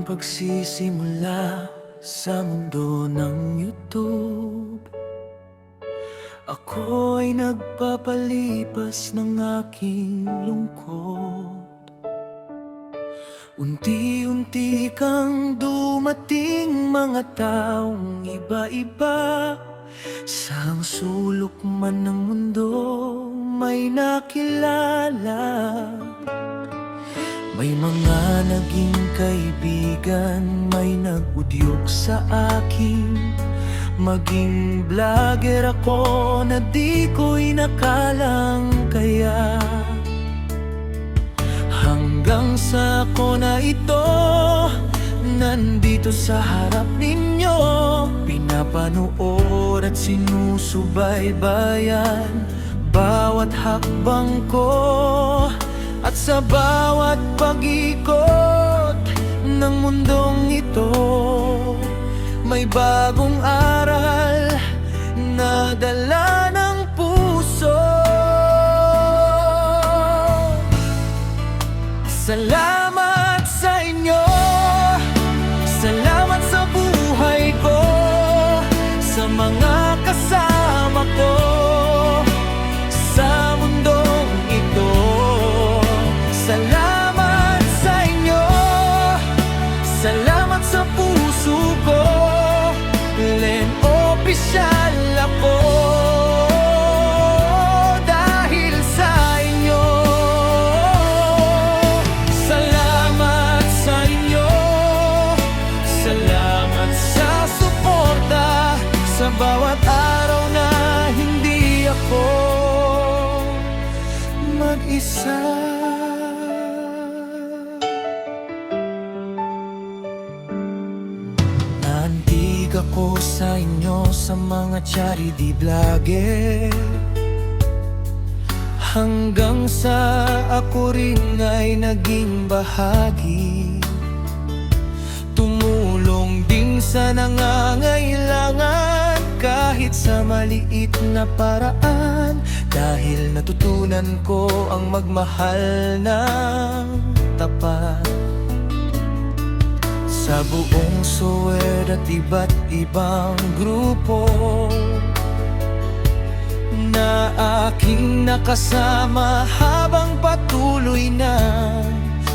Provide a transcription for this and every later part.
pagsisimula sa mundo ng YouTube. Ako'y nagpapalipas ng aking lungkot. Unti-unti kang dumating, mga taong iba-iba. Sa sulok man ng mundo may nakilala. May mga naging kaibigan, may nag-udyok sa akin. Maging vlogger ako na di ko'y nakalang kaya. Hanggang sa ako na ito, nandito sa harap ninyo, pinapanood at sinusubaybayan bawat hakbang ko. At sa bawat pag-ikot ng mundong ito, may bagong aral na dala ng puso. Salamat sa inyo, salamat sa buhay ko, sa mga kasama ko sa mundong ito. Salamat sa inyo, salamat sa puso ko, Len opisyal ako dahil sa inyo. Salamat sa inyo, salamat sa suporta, sa bawat araw na hindi ako mag-isa. Naantig ako sa inyo, sa mga charity vlogger, hanggang sa ako rin ay naging bahagi. Tumulong din sa nangangailangan, kahit sa maliit na paraan, dahil natutunan ko ang magmahal ng tapat. Sa buong SOED at iba't ibang grupo na aking nakasama habang patuloy na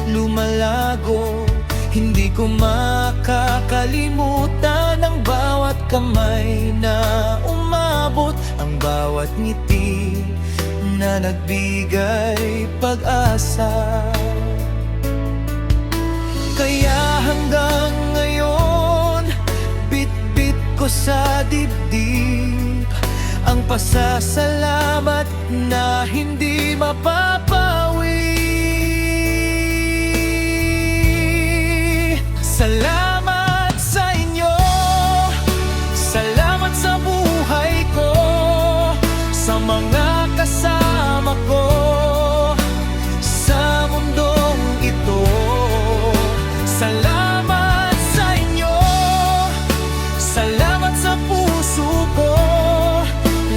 lumalago, hindi ko makakalimutan ang bawat kamay na umabot, ang bawat ngiti na nagbigay pag-asa. Kaya hanggang ngayon, bit-bit ko sa dibdib ang pasasalamat na hindi mapapawi. Salamat sa inyo, salamat sa buhay ko, sa mga kasama ko sa mundong ito. Salamat sa inyo, salamat sa puso ko,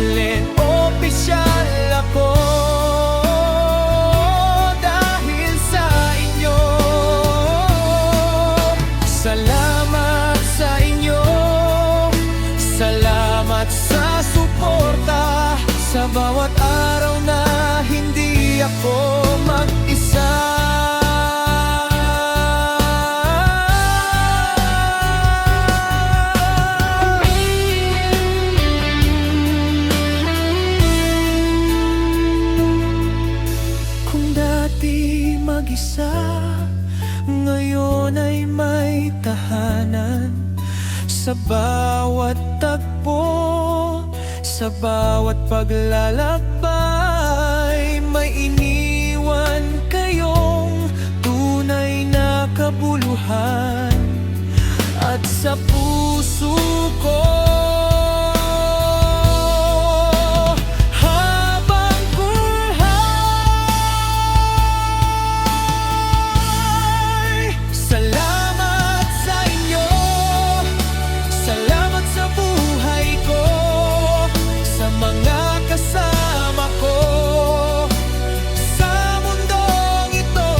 Len opisyal ako dahil sa inyo. Salamat sa inyo, salamat sa suporta, sa bawat araw na hindi ako mag-isa. Mag-isa, ngayon ay may tahanan. Sa bawat tagpo, sa bawat paglalakbay, may iniwan kayong tunay na kabuluhan. At sa puso ko, kasama ko sa mundong ito.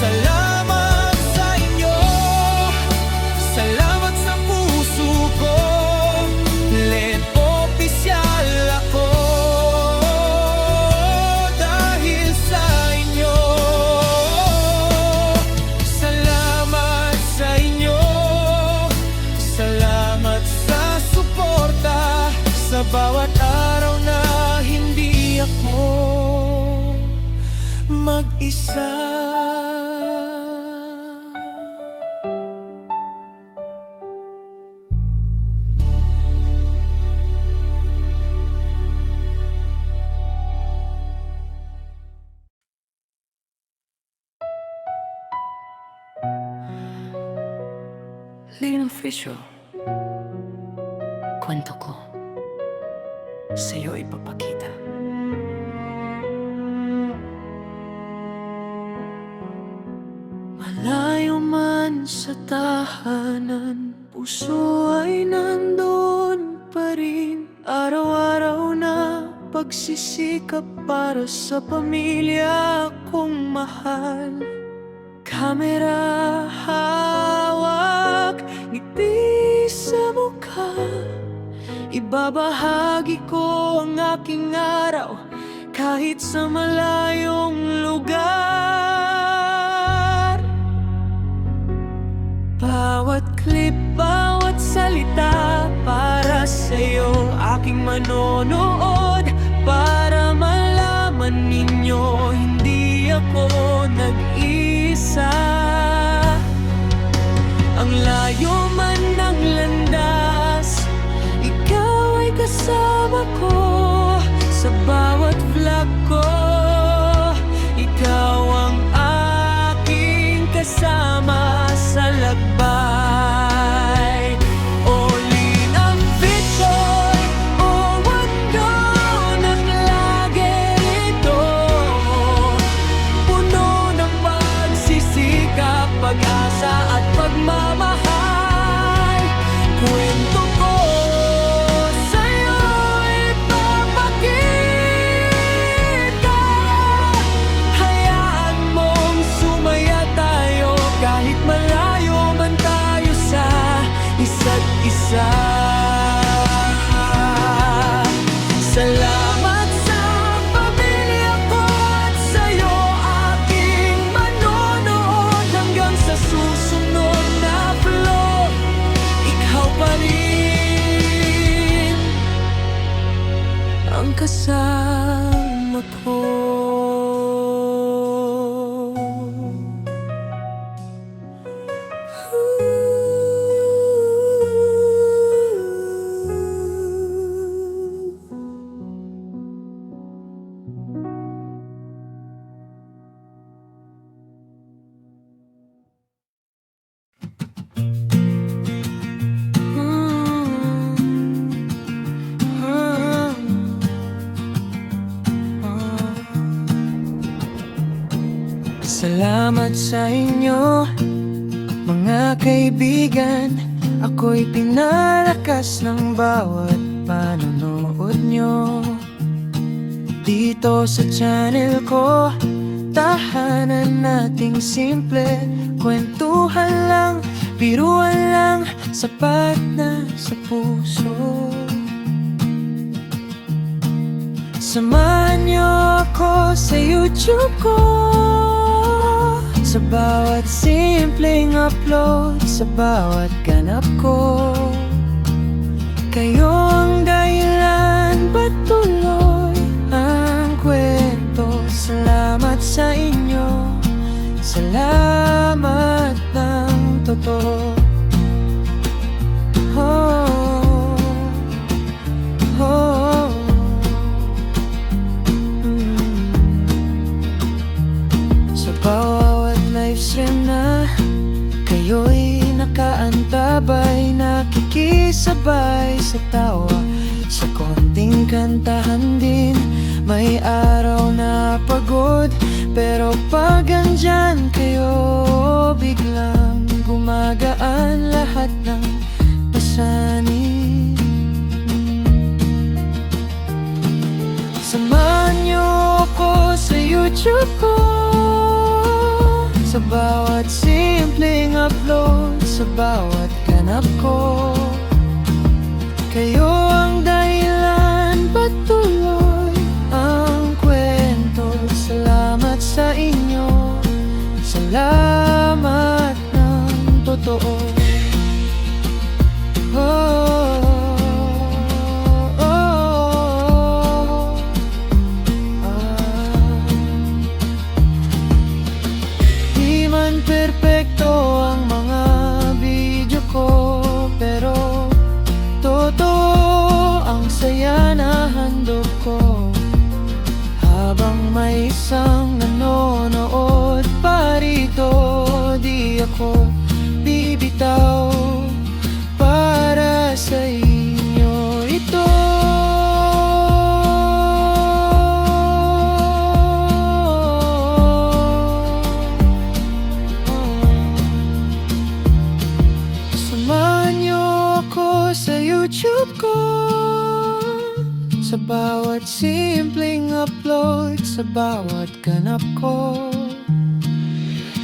Salamat sa inyo, mag-isa. Linang Fisyo, kwento ko sa'yo ipapakita. Malayo man sa tahanan, puso ay nandun pa rin. Araw-araw na pagsisikap para sa pamilya kong mahal. Kamera hawak, ngiti sa mukha. Ibabahagi ko ang aking araw kahit sa malayong lugar. Bawat clip, bawat salita para sa'yo aking manonood, para malaman ninyo hindi ako nag-isa. Ang layo man ng landas, ikaw ay kasama ko sa bawat vlog ko. Ikaw ang aking kasama sa lakbay. O Linang Fisyo, o wando ng lagi ito, puno ng pagsisikap, pag-asa at pagmamahal. Kwento ko sa'yo ipapakita. Hayaan mong sumaya tayo kahit malayo man tayo sa isa't isa. Salamat sa pamilya ko at sa'yo aking manonood. Hanggang sa susunod na vlog, ikaw pa rin ang kasama ko. Salamat sa inyo, mga kaibigan. Ako'y pinalakas ng bawat panonood nyo dito sa channel ko. Tahanan nating simple, kwentuhan lang, biruan lang, sapat na sa puso. Samahan niyo ako sa YouTube ko, sa bawat simpleng upload, sa bawat ganap ko. Kayo ang dahilan, patuloy ang kwento. Salamat sa inyo, salamat ng totoo. Oh, oh. Sa bawat livestream na kayo'y nakaantabay, nakikisabay sa tawa, sa konting kantahan din. May araw na pagod, pero pag andyan kayo, biglang gumagaan lahat ng pasanin. Samahan niyo ako sa YouTube ko, sa bawat simpleng upload, sa bawat ganap ko. Kayo ang dahilan, patuloy ang kwento. Salamat sa inyo, salamat ng totoo. Oh, oh, bibitaw. Para sa inyo ito. Samahan niyo ako sa YouTube ko, sa bawat simpleng upload, sa bawat ganap ko.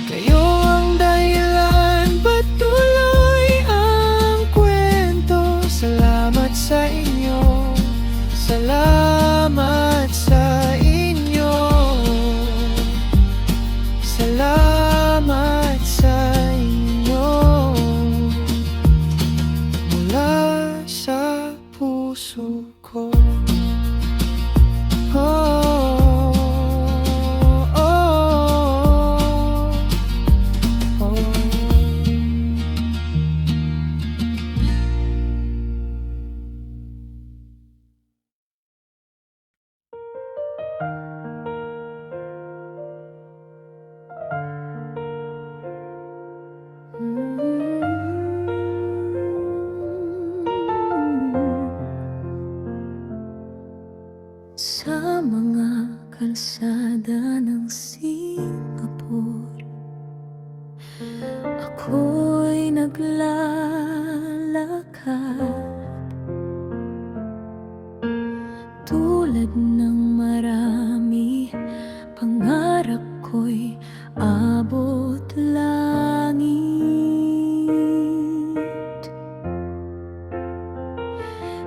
Kayo ang dahilan, patuloy ang kwento. Salamat sa inyo, salamat sa inyo, salamat sa inyo. Mula sa puso ko. Sa mga kalsada ng Singapore, ako'y naglalakad. Tulad ng marami, pangarap ko'y abot langit.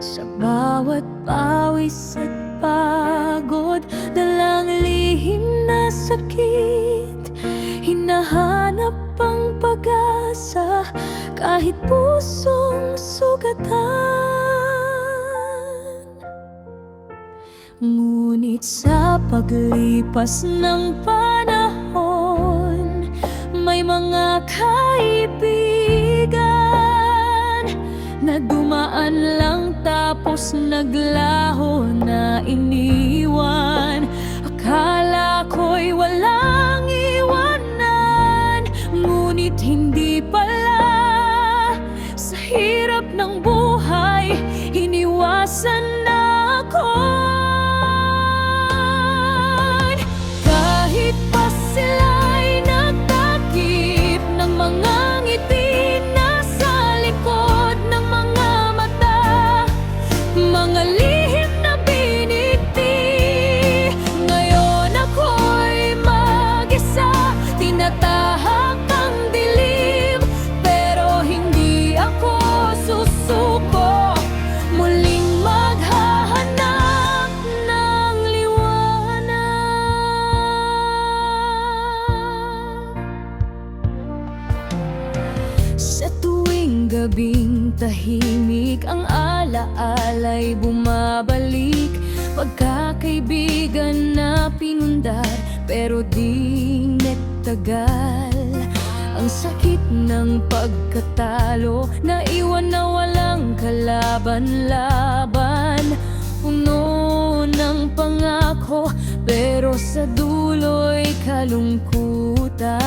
Sa bawat pawis at pagod, dalang lihim na sakit, hinahanap ang pag-asa kahit pusong sugatan. Ngunit sa paglipas ng panahon, may mga kaibigan na dumaan lang tapos naglaho na iniwan. Akala ko'y walang iwanan, ngunit hindi pala. Sa hirap ng buhay, iniwasan na ako. Kahit pa sila'y nagtakip ng mga ngiti nasa likod ng mga mata, mga lihim na biniti. Ngayon ako'y mag-isa, tinatahak ang dilim, pero hindi ako susuko. Muling maghahanap ng liwanag. Sa tuwing gabing tahimik, ang alaala'y bumabalik. Pagkakaibigan na pinundar, pero di nagtagal. Ang sakit ng pagkatalo, naiwan na walang kalaban-laban. Puno ng pangako, pero sa dulo'y kalungkutan.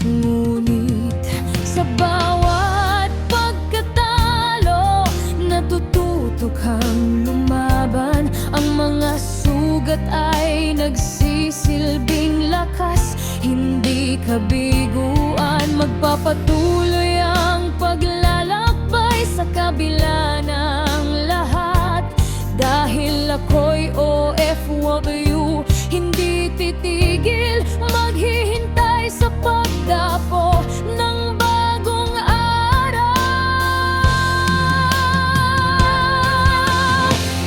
Ngunit sa bawat pagkatalo, natututo kang lumaban. Ang mga sugat ay nagsisilbing lakas, hindi kabiguan. Magpapatuloy ang paglalakbay sa kabila ng lahat. Dahil ako'y OFW, hindi titigil maghihintay sa pagdapo ng bagong araw.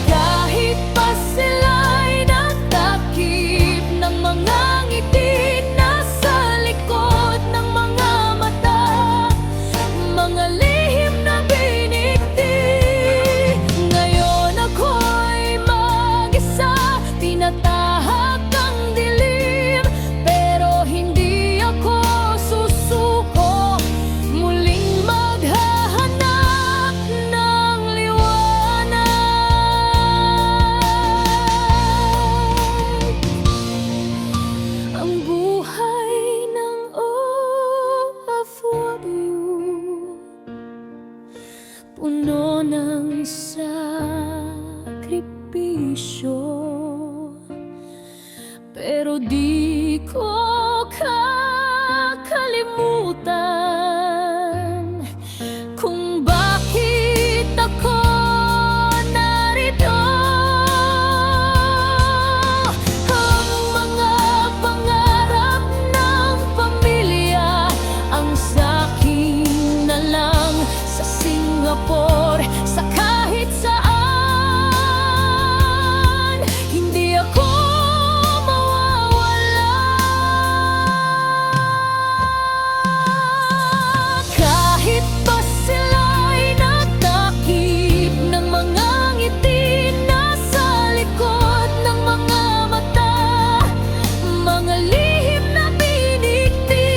Kahit pa sila'y nagtakip ng mga ngiti nasa likod ng mga mata, bisyo, pero di ko kakalimutan kung bakit ako narito. Ang mga pangarap ng pamilya ang sakin na lang sa Singapore, sa kahit saan. Hindi ako mawawala kahit pa sila'y nagtakip ng mga ngiti nasa likod ng mga mata, mga lihim na binikti.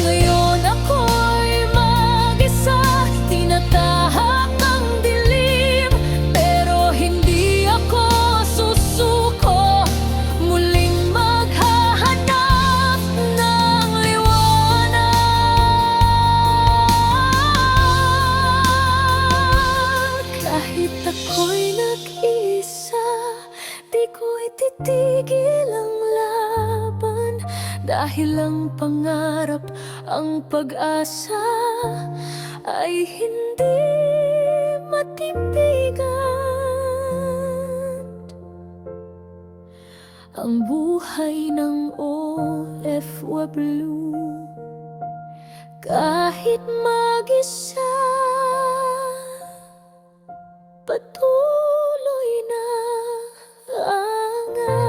Ngayon ako'y mag-isa, tinatahak ang dilim, pero hindi ako susuko, muling maghahanap ng liwanag. Kahit ako'y nag-isa, di ko ititigil ang laban, dahil ang pangarap, ang pag-asa ay hindi matipigan. Ang buhay ng OFW, kahit mag-isa, patuloy na angat.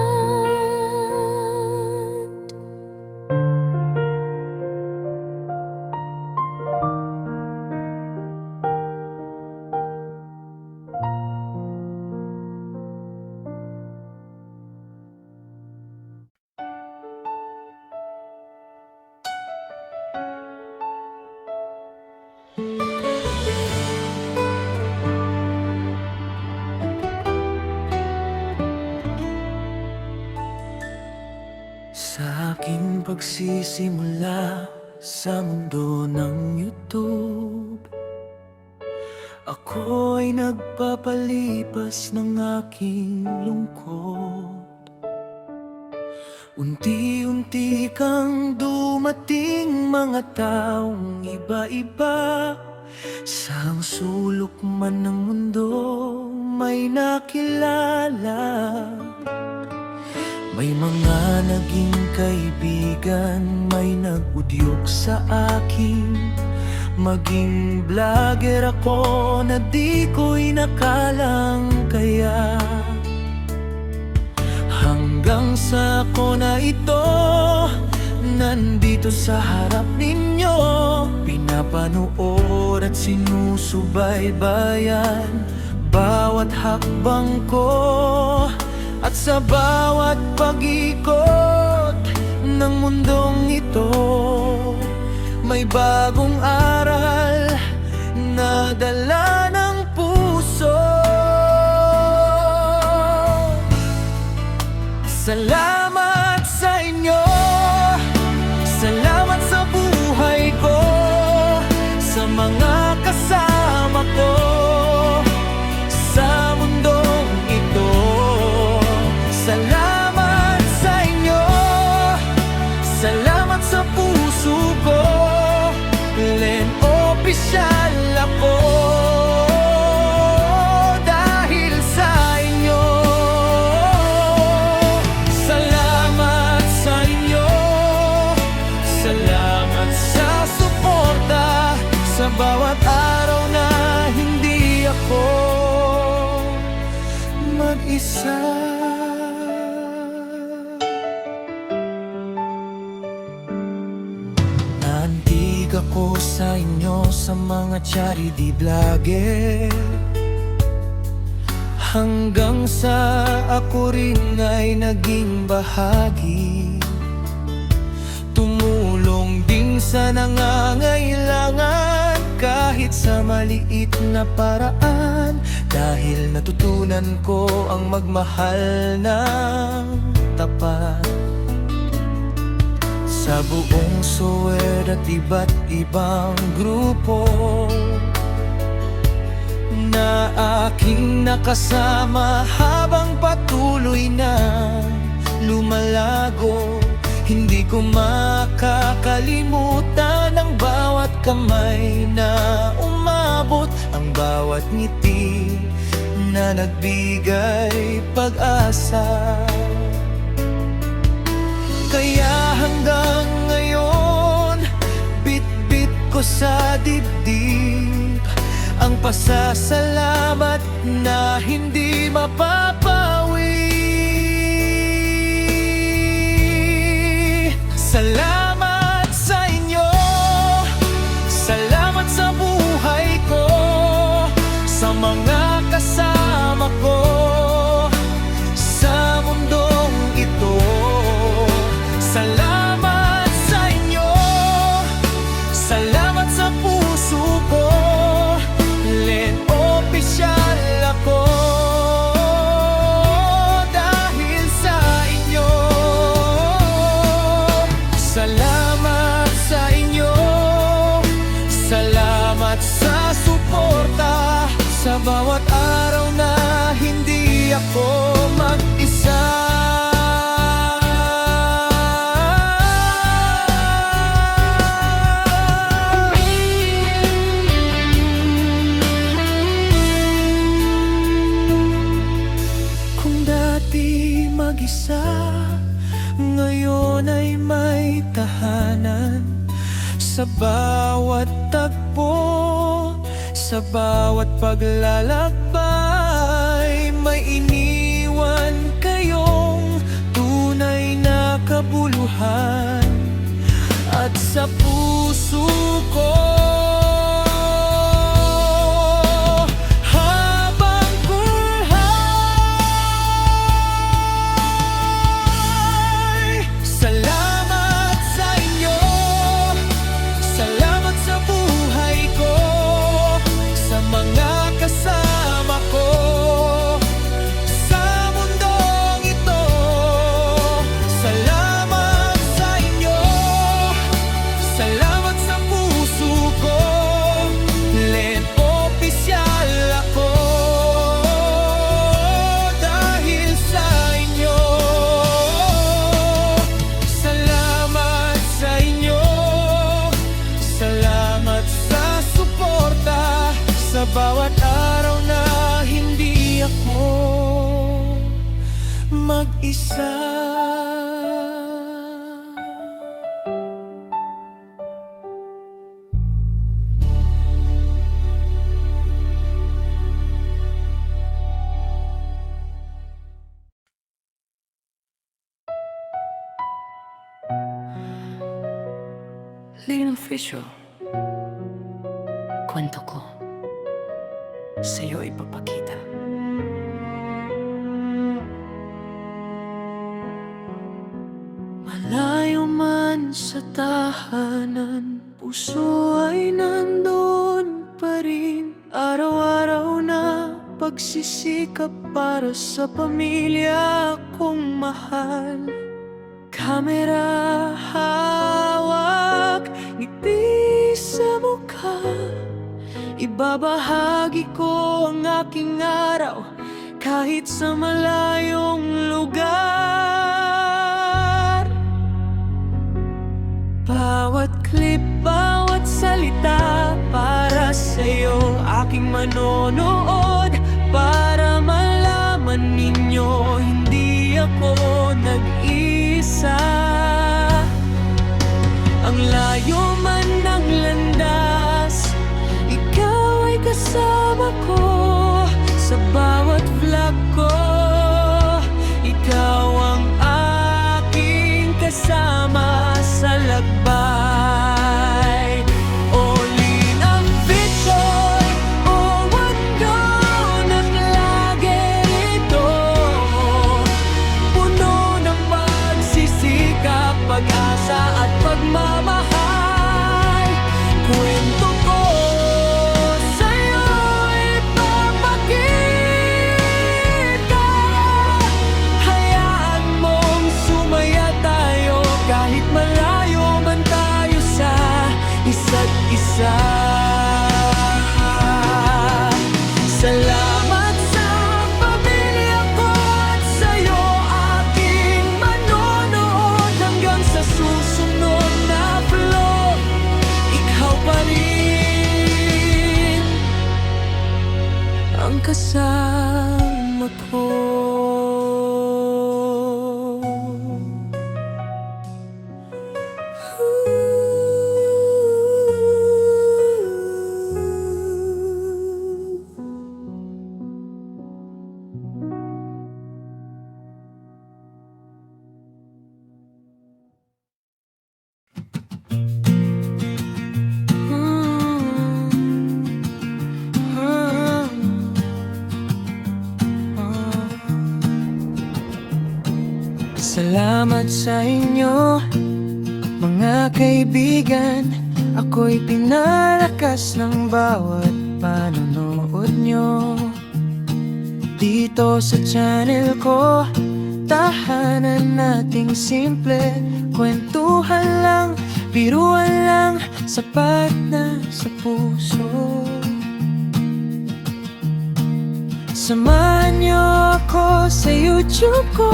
Sa aking pagsisimula sa mundo ng YouTube, ako'y nagpapalipas ng aking lungkot. Unti-unti kang dumating, mga taong iba-iba, sa sulok man ng mundo may nakilala. May mga naging kaibigan, may nag-udyok sa akin, maging vlogger ako na di ko'y nakalang kaya. Hanggang sa ako na ito, nandito sa harap ninyo, pinapanood at sinusubaybayan bawat hakbang ko. At sa bawat pag-ikot ng mundong ito, may bagong aral na dala ng puso. Salamat sa inyo, salamat sa buhay ko, sa mga kasama ko sa mundong ito. Salamat sa inyo, salamat sa puso ko, Len opisyal ako dahil sa inyo. Salamat sa inyo, salamat sa suporta, sa bawat araw na hindi ako mag-isa. Naantig ako sa inyo, sa mga charity vlogger, hanggang sa ako rin ay naging bahagi, tumulong din sa nangangailangan kahit sa maliit na paraan, dahil natutunan ko ang magmahal ng tapat. Sa buong SOED at iba't ibang grupo, na aking nakasama habang patuloy na lumalago. Hindi ko makakalimutan ang bawat kamay na umabot, ang bawat ngiti na nagbigay pag-asa. Kaya hanggang ngayon, bit-bit ko sa dibdib ang pasasalamat na hindi mapapawi. Salamat sa inyo, salamat sa buhay ko, sa mga kasama ko sa mundong ito. Salamat sa inyo, salamat sa puso ko, Len opisyal ako dahil sa inyo. Salamat sa inyo, salamat sa suporta, sa bawat araw na hindi ako mag-isa. Kung dati mag-isa, ngayon ay may tahanan. Sa bawat tagpo, sa bawat paglalakbay, may iniwan kayong tunay na kabuluhan. At sa puso ko, habang buhay, salamat sa inyo, salamat sa buhay ko, sa mga kasama ko sa mundong ito. Salamat sa inyo, salamat sa puso ko, Len opisyal ako dahil sa inyo. Salamat sa inyo, salamat sa suporta, sa bawat araw na hindi ako mag-isa. Lean Official. Kwento ko sa'yo ipapakita. Malayo man sa tahanan, puso ay nandun pa rin. Araw-araw na pagsisikap para sa pamilya kong mahal. Kamera hawak, ngiti sa mukha, ibabahagi ko ang aking araw kahit sa malayong lugar. Bawat clip, bawat salita para sa'yo, aking manonood para malaman ninyo hindi ako nag-isa. Ang layo man ng landas, ikaw ay kasama ko sa bawat vlog ko. Ikaw ang aking kasama sa lakbay. Olin ang vision, oh wando ng lagi rito, puno ng pagsisikap, pag-asa at pagmamahal. Kwento ko sa'yo ipapakita. Hayaan mong sumaya tayo kahit malayo man tayo sa isa't isa. Salamat sa inyo, mga kaibigan. Ako'y pinalakas ng bawat panonood nyo dito sa channel ko. Tahanan nating simple, kwentuhan lang, biruan lang, sapat na sa puso. Samahan niyo ako sa YouTube ko,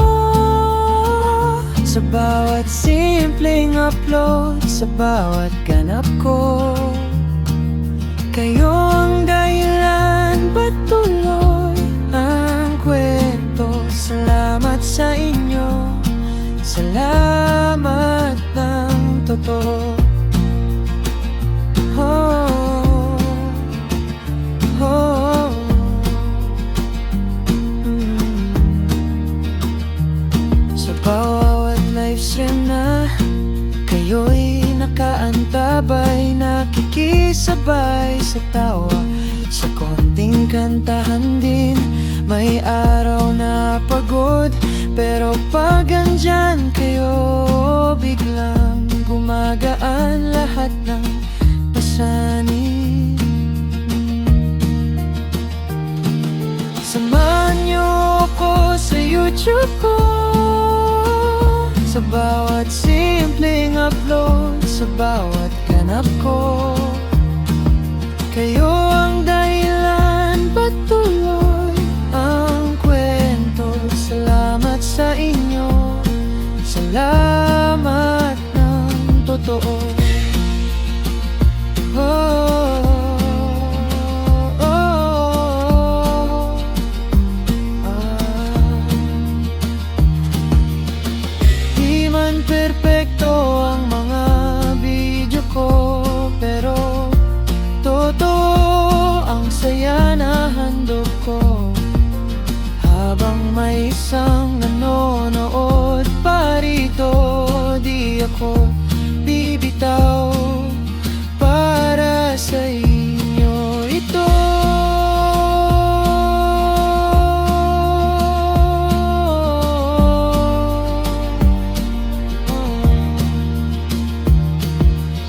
sa bawat simpleng upload, sa bawat ganap ko. Kayo ang dahilan, patuloy ang kwento. Salamat sa inyo, salamat ng totoo. Oh, oh, Sa bawat livestream na kayo'y nakaantabay, nakikisabay sa tawa, sa konting kantahan din. May araw na pagod, pero pag andyan kayo, biglang gumagaan lahat ng pasanin. Samahan niyo ako sa YouTube ko, sa bawat simpleng upload, sa bawat ganap ko. Kayo ang dahilan, patuloy ang kwento. Salamat sa inyo, salamat ng totoo. Oh, oh, oh, Di man perpekto ang mga video ko, pero totoo ang saya na handog ko. Habang may isang nanonood pa rito, di ako bibitaw. Para sa inyo ito.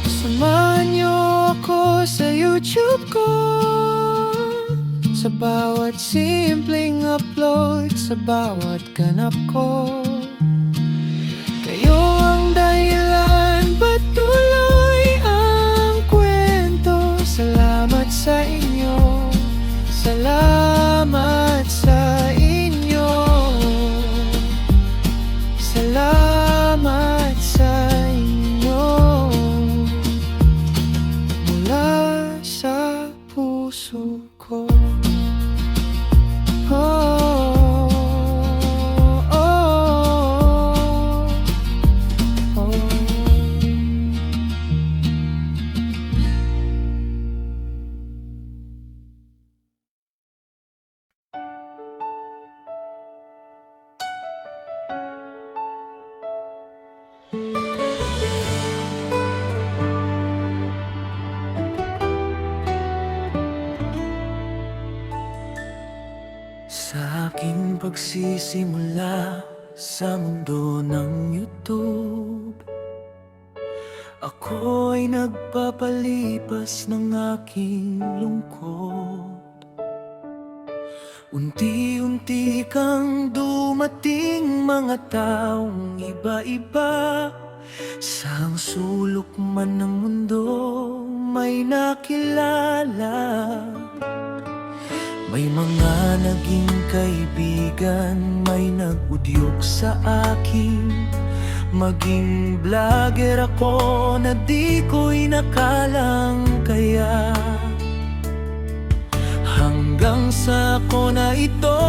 Samahan niyo ako sa YouTube ko, sa bawat simpleng upload, sa bawat ganap ko. Kayo ang dahilan, patuloy ang kwento. Salamat sa inyo, salamat sa inyo, salamat sa inyo, mula sa puso ko. Oh, oh, oh. Sa aking pagsisimula sa mundo ng YouTube, ako'y nagpapalipas ng aking lungkot. Unti-unti kang dumating, mga taong iba-iba. Saang sulok man ng mundo may nakilala. May mga naging kaibigan, may nagudyok sa akin. Maging vlogger ako na di ko'y nakalang kaya. Hanggang sa ako na ito,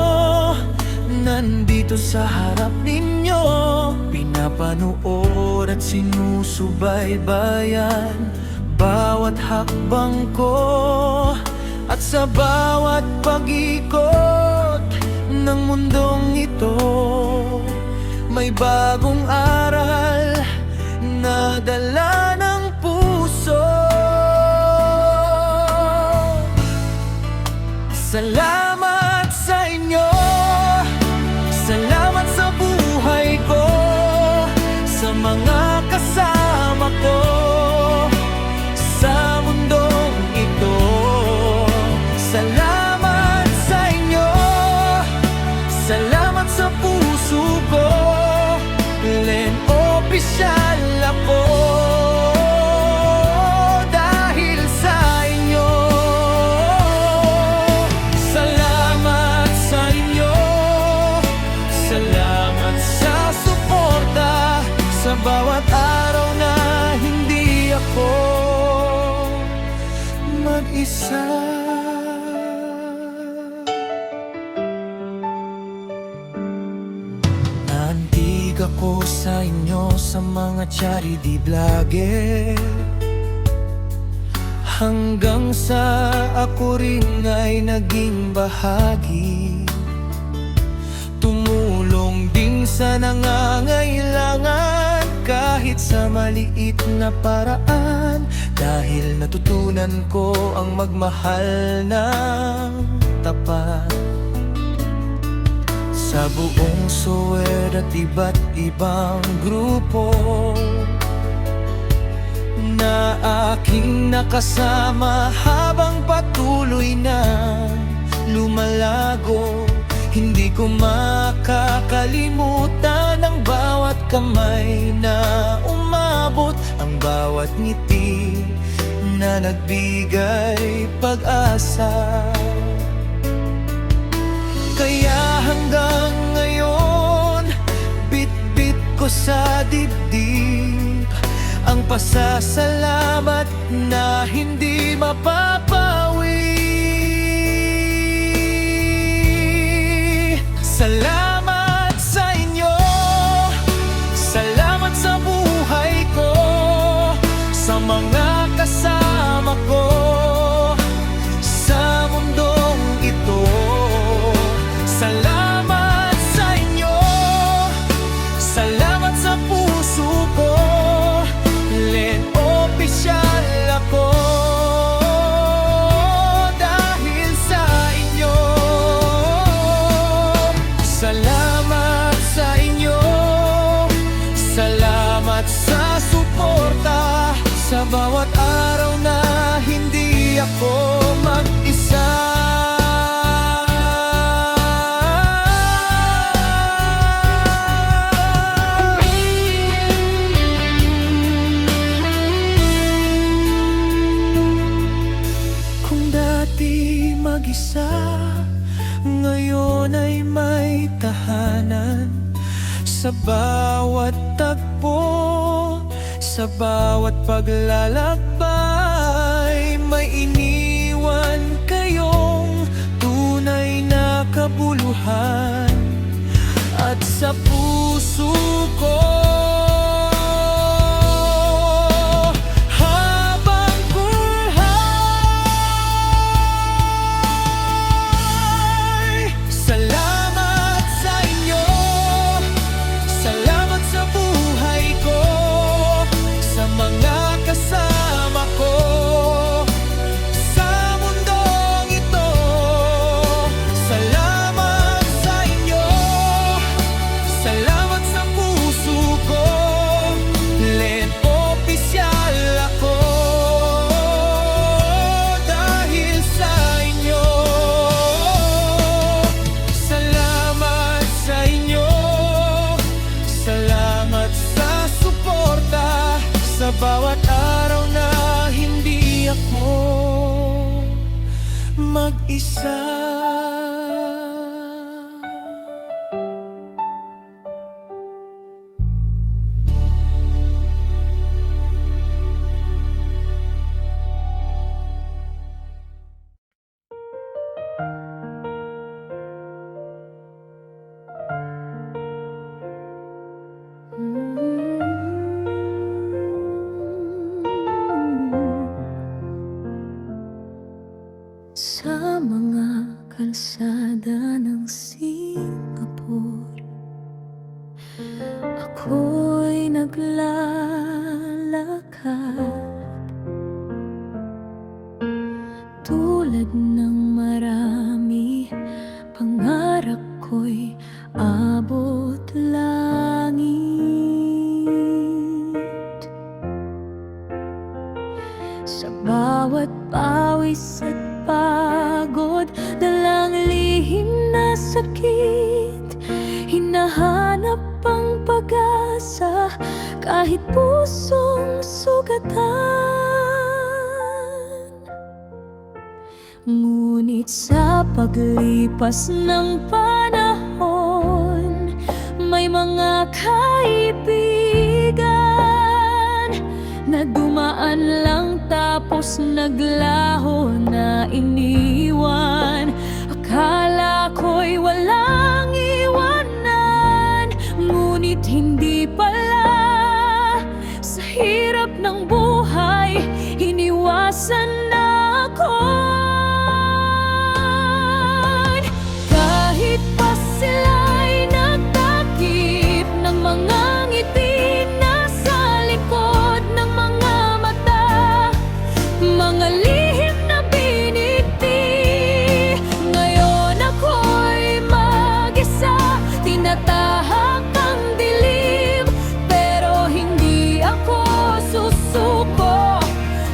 nandito sa harap ninyo, pinapanood at sinusubaybayan bawat hakbang ko. At sa bawat pag-ikot ng mundong ito, may bagong aral na dala ng puso. Salamat sa inyo, salamat sa buhay ko. mag-isa. Naantig ako sa inyo sa mga charity vlogger, hanggang sa ako rin ay naging bahagi. Tumulong din sa nangangailangan kahit sa maliit na paraan, dahil natutunan ko ang magmahal ng tapat. Sa buong Sower at iba't ibang grupo na aking nakasama habang patuloy na lumalago, hindi ko makakalimutan ang bawat kamay na umabot, ang bawat ngiti na nagbigay pag-asa. Kaya hanggang ngayon, bit-bit ko sa dibdib ang pasasalamat na hindi mapapawi. Salamat sa inyo, salamat sa buhay ko, sa mga kasama ko sa mundong ito. Salamat sa inyo, salamat sa puso ko, Len opisyal ako dahil sa inyo. Salamat sa inyo, salamat sa suporta, sa bawat araw na hindi ako mag-isa. Kung dati mag-isa, ngayon ay may tahanan. Sa bawat tagpo, sa bawat paglalakbay, may iniwan kayong tunay na kabuluhan. At sa puso ko, habang buhay, salamat sa inyo, salamat sa buhay ko, sa mga kasama ko sa mundong ito. Salamat sa inyo, salamat sa puso ko, Len opisyal ako dahil sa inyo. Salamat sa inyo, salamat sa suporta, sa bawat araw na hindi ako mag-isa. Sa mga kalsada ng Singapore, ako'y naglalakad tulad ng marami. Pangarap ko'y abot langit. Sa bawat pawis at pagod, dalang lihim na sakit, hinahanap ang pag-asa kahit pusong sugatan. Ngunit sa paglipas ng panahon, may mga kaibigan na dumaan lang tapos tapos naglaho na iniwan. Akala ko'y walang iwanan, ngunit hindi pala. Sa hirap ng buhay, iniwasan na ako. Kahit pa sila'y nagtakip ng mga ngiti nasa likod ng mga mata, mga lihim na binigti. Ngayon ako'y mag-isa, tinatahak ang dilim, pero hindi ako susuko,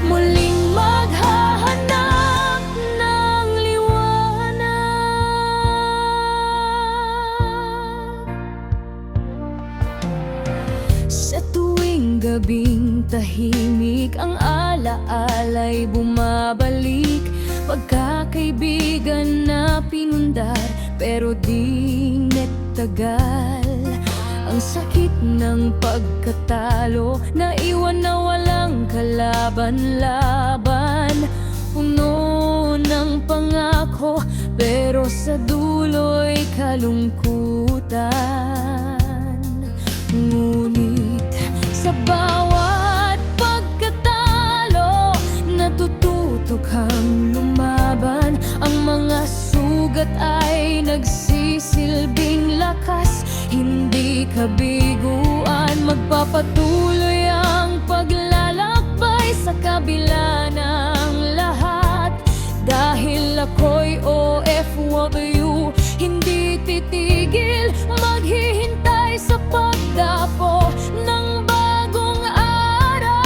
muling maghahanap ng liwanag. Sa tuwing gabing tahimik, ang alaala'y bumabalik. Pagkakaibigan na pinundar, pero di nagtagal. Ang sakit ng pagkatalo, naiwan na walang kalaban-laban. Puno ng pangako, pero sa dulo'y kalungkutan. Ngunit sa bawat pagkatalo, natututo kang lumaban. Ang mga sugat ay nagsisilbing lakas, hindi kabiguan. Magpapatuloy ang paglalakbay sa kabila ng lahat. Dahil ako'y OFW, hindi titigil, maghihintay sa pagdapo ng bagong araw.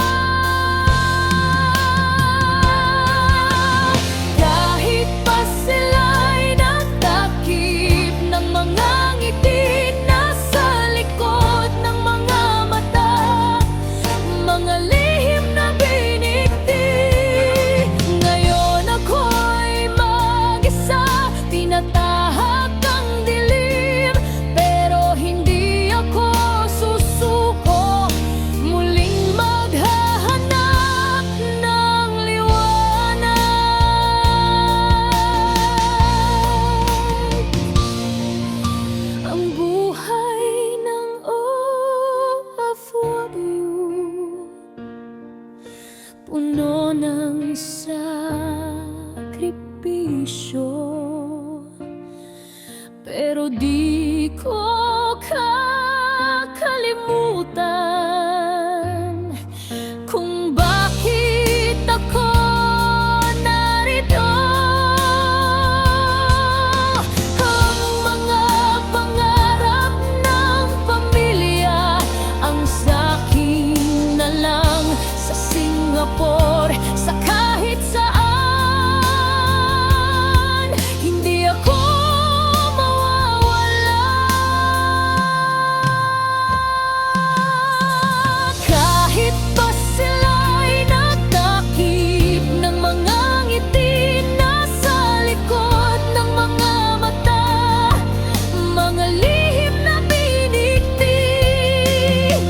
Kahit pa sila'y nagtakip ng mga ngiti nasa likod ng mga mata, mga lihim na binigti. Ngayon ako'y mag-isa, tinatahak ang dilim, pero hindi ako susuko, muling maghahanap ng liwanag. Ang buhay ng OFW, puno ng sakripisyo, pero di ko kakalimutan kung bakit ako narito. Ang mga pangarap ng pamilya, ang sakin na lang sa Singapore, sa kahit saan, hindi ako mawawala. Kahit pa sila'y nagtakip ng mga ngiti nasa likod ng mga mata, mga lihim na binigti.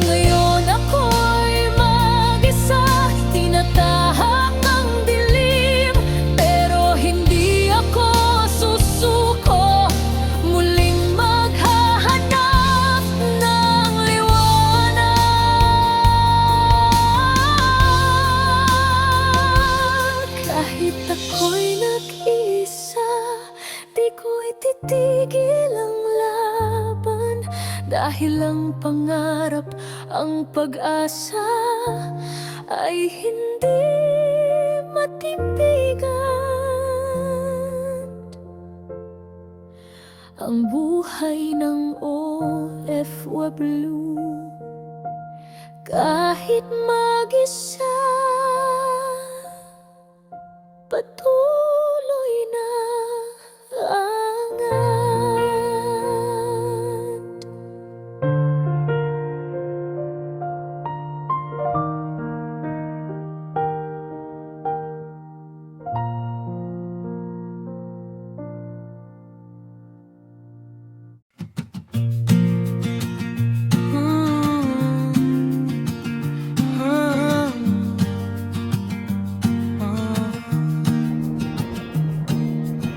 Ngayon ako'y mag-isa, tinatahak ang dilim, pero hindi ako susuko, muling maghahanap ng liwanag. Kahit ako'y nag-isa, di ko ititigil ang laban. Dahil ang pangarap, ang pag-asa ay hindi matipigan. Ang buhay ng OFW, kahit mag-isa, patuloy na angat.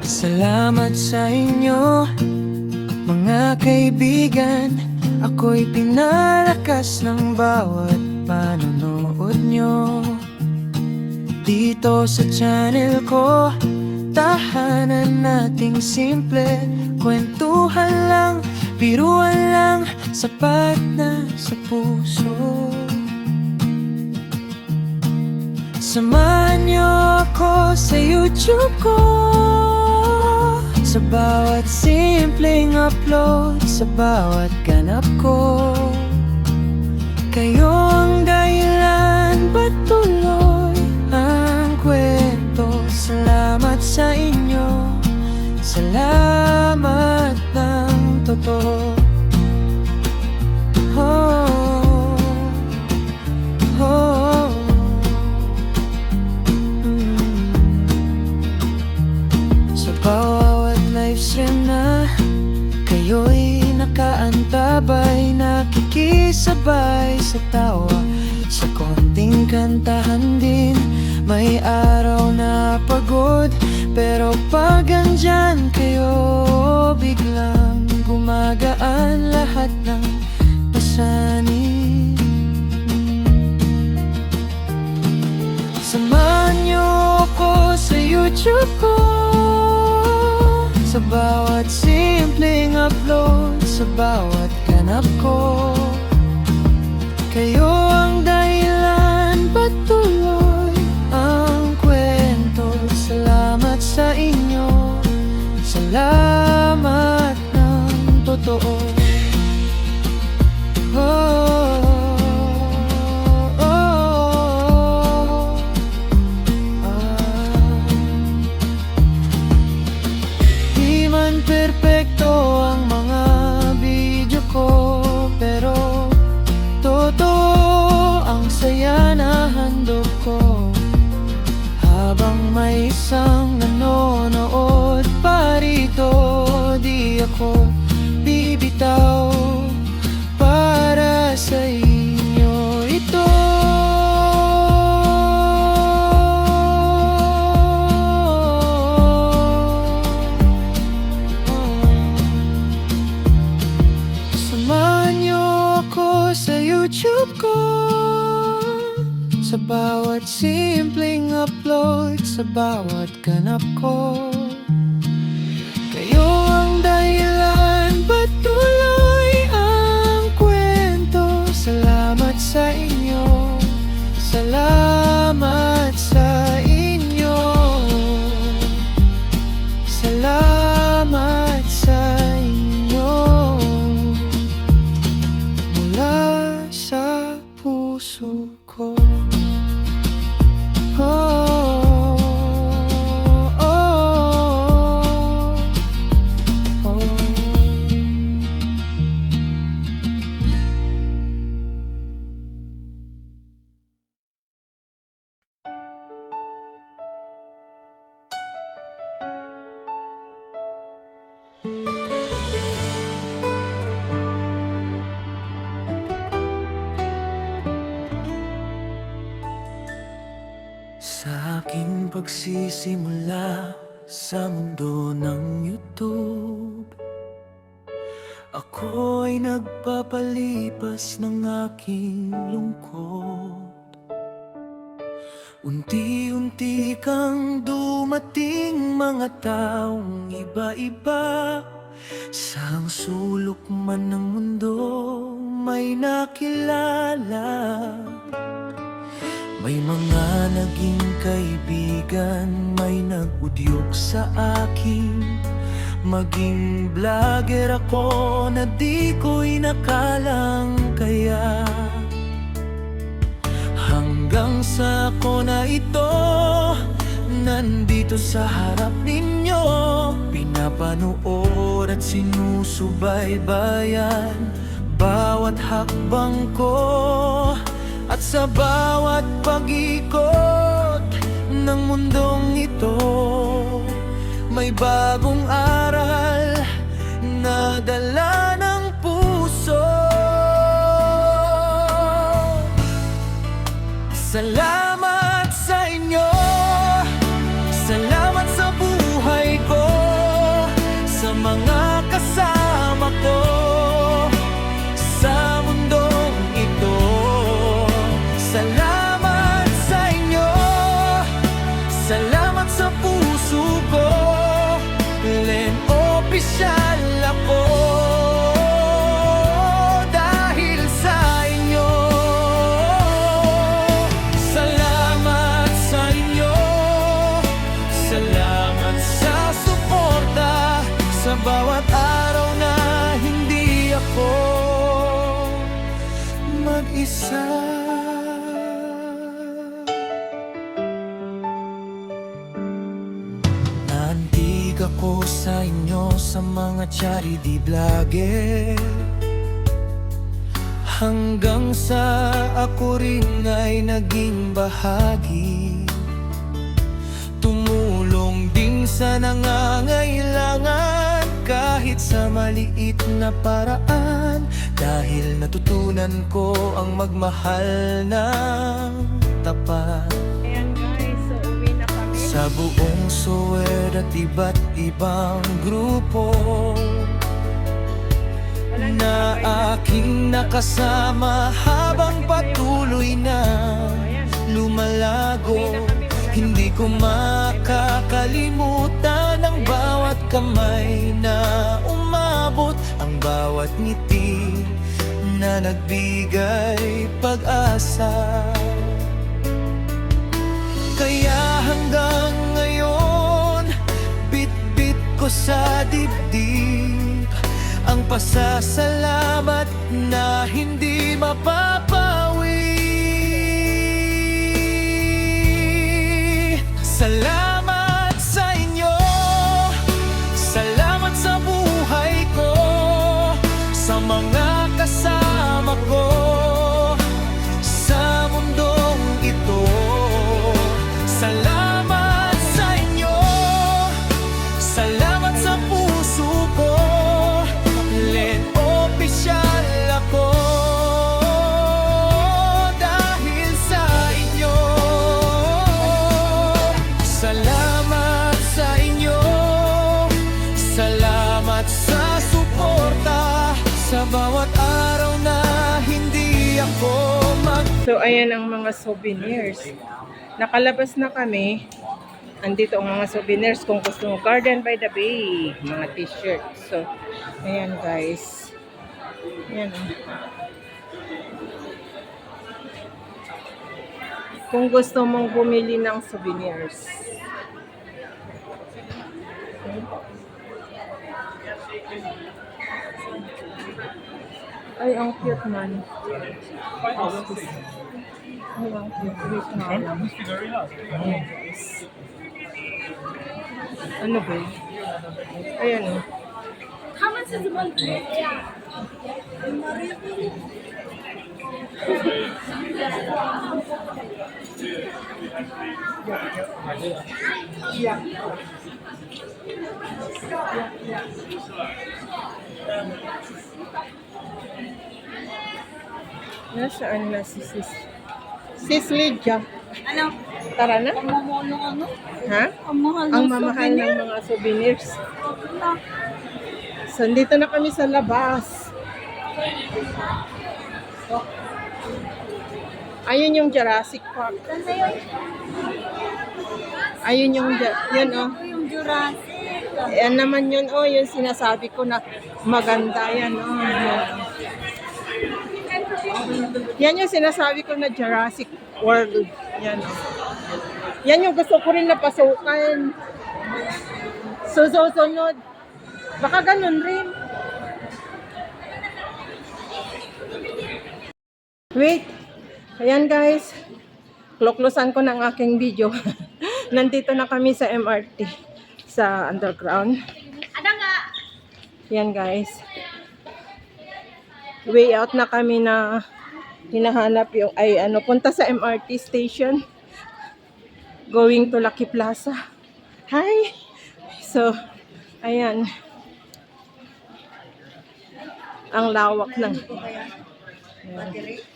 Salamat sa inyo, mga kaibigan. Ako'y pinalakas ng bawat panonood nyo dito sa channel ko. Tahanan nating simple, kwentuhan lang, biruan lang, sapat na sa puso. Samahan niyo ako sa YouTube ko, sa bawat simpleng upload, sa bawat ganap ko. Kayo ang dahilan, patuloy ang kwento. Salamat sa inyo, salamat ng totoo. Oh, oh. Sa bawat livestream na kayo'y nakaantabay, nakikisabay sa tawa, sa konting kantahan din. May araw na pagod, pero pag andyan kayo, biglang gumagaan lahat ng pasanin. Samahan niyo ako sa YouTube ko, sa bawat simpleng upload, sa bawat ganap ko. Kayo ang dahilan, patuloy ang kwento. Salamat sa inyo, salamat ng totoo. Oh, oh, di man perpekto ang mga video ko, pero totoo ang saya na handog ko. Habang may isang nanonood pa rito, di ako bibitaw. Para sa inyo ito. Samahan niyo ako sa YouTube ko, sa bawat simpleng upload, sa bawat ganap ko. Kayo ang dahilan, patuloy ang kwento. Salamat sa inyo, salamat sa inyo, salamat sa inyo, mula sa puso ko. Oh, oh, oh. Sa aking pagsisimula sa mundo ng YouTube, ako ay nagpapalipas ng aking lungkot. Unti-unti kang dumating, mga taong iba-iba. Saang sulok man ng mundo may nakilala. May mga naging kaibigan, may nag-udyok sa akin. Maging vlogger ako na di ko'y nakalang kaya. Hanggang sa ako na ito, nandito sa harap ninyo, pinapanood at sinusubaybayan bawat hakbang ko. At sa bawat pag-ikot ng mundong ito, may bagong aral na dala ng puso. Salamat sa inyo, salamat sa buhay ko. ako sa inyo sa mga charity vlogger, hanggang sa ako rin ay naging bahagi. Tumulong din sa nangangailangan kahit sa maliit na paraan, dahil natutunan ko ang magmahal ng tapat. Ayan guys, so uwi na kami. Sa buong Sower at iba't ibang grupo na aking nakasama habang patuloy na lumalago, hindi ko makakalimutan ang bawat kamay na umabot, ang bawat ngiti na nagbigay pag-asa. Kaya hanggang ngayon, bit-bit ko sa dibdib ang pasasalamat na hindi mapapawi. Salamat sa inyo, salamat sa buhay ko, sa mga kasama ko sa mundong ito. Salamat sa inyo, salamat sa puso ko, let opisyal ako dahil sa inyo. Salamat sa inyo, salamat sa suporta sa bawat araw na hindi ako So ayan ang mga souvenirs. Nakalabas na kami. Andito ang mga souvenirs kung gusto mo. Garden by the Bay. Mga t-shirt. So, ayan guys. Ayan. Kung gusto mong bumili ng souvenirs. Ay, ang cute man. Ay, ang cute. Wait nga lang. Ayan, guys. Ano ba yun? Ayan o. How much is the one? Nasaan na si Sis Lydia? Ano? Tara na? Ang mamulong ano? Ha? Ang mahal Ang ng mamahal ng souvenir. mga souvenirs. Ano? So, dito na kami sa labas. Ayun yung Jurassic Park. Saan na yun? Ayun yung, yan oh. Ito yung Jurassic. Yan naman yun, oh, yung sinasabi ko na maganda yan, oh. Yan yung sinasabi ko na Jurassic World. Yan, oh. Yan yung gusto ko rin na pasukan. Susunod. Baka ganun rin. Wait. Ayan guys. Kloklosan ko ng aking video. Nandito na kami sa MRT. Sa underground. Ada nga? Yan guys. Way out na kami na hinahanap yung, ay ano, punta sa MRT station. Going to Lucky Plaza. Hi! So, ayan. Ang lawak ng... Ayan.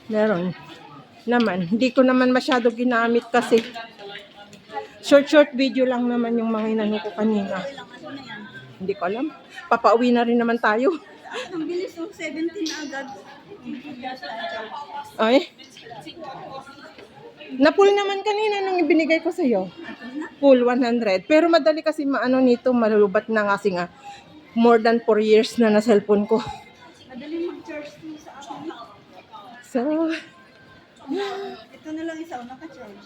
Meron. Naman. Hindi ko naman masyado ginamit kasi short video lang naman yung mga inano ko kanina. Hindi ko alam. Papauwi na rin naman tayo. Ang bilis ng 17 na agad. Ay. Na-full naman kanina nung ibinigay ko sa iyo. Full 100. Pero madali kasi maano nito, malulubat na kasi nga more than 4 years na na cellphone ko. Madali mag-charge mo sa akin. So, Ito na lang isa, naka-charge.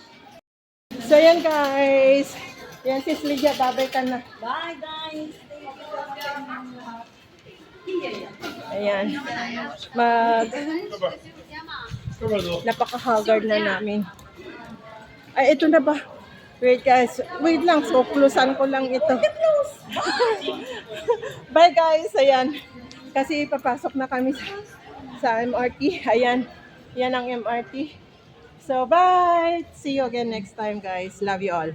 so yan guys. Yan sis Lydia, babay ka na. Bye guys! Ayan. Napaka-haggard na namin. Ay, ito na ba? Wait guys, wait lang. So, plusan ko lang ito. Bye guys, ayan. Kasi papasok na kami sa MRT. Ayan, yan ang MRT. So, bye! See you again next time guys. Love you all.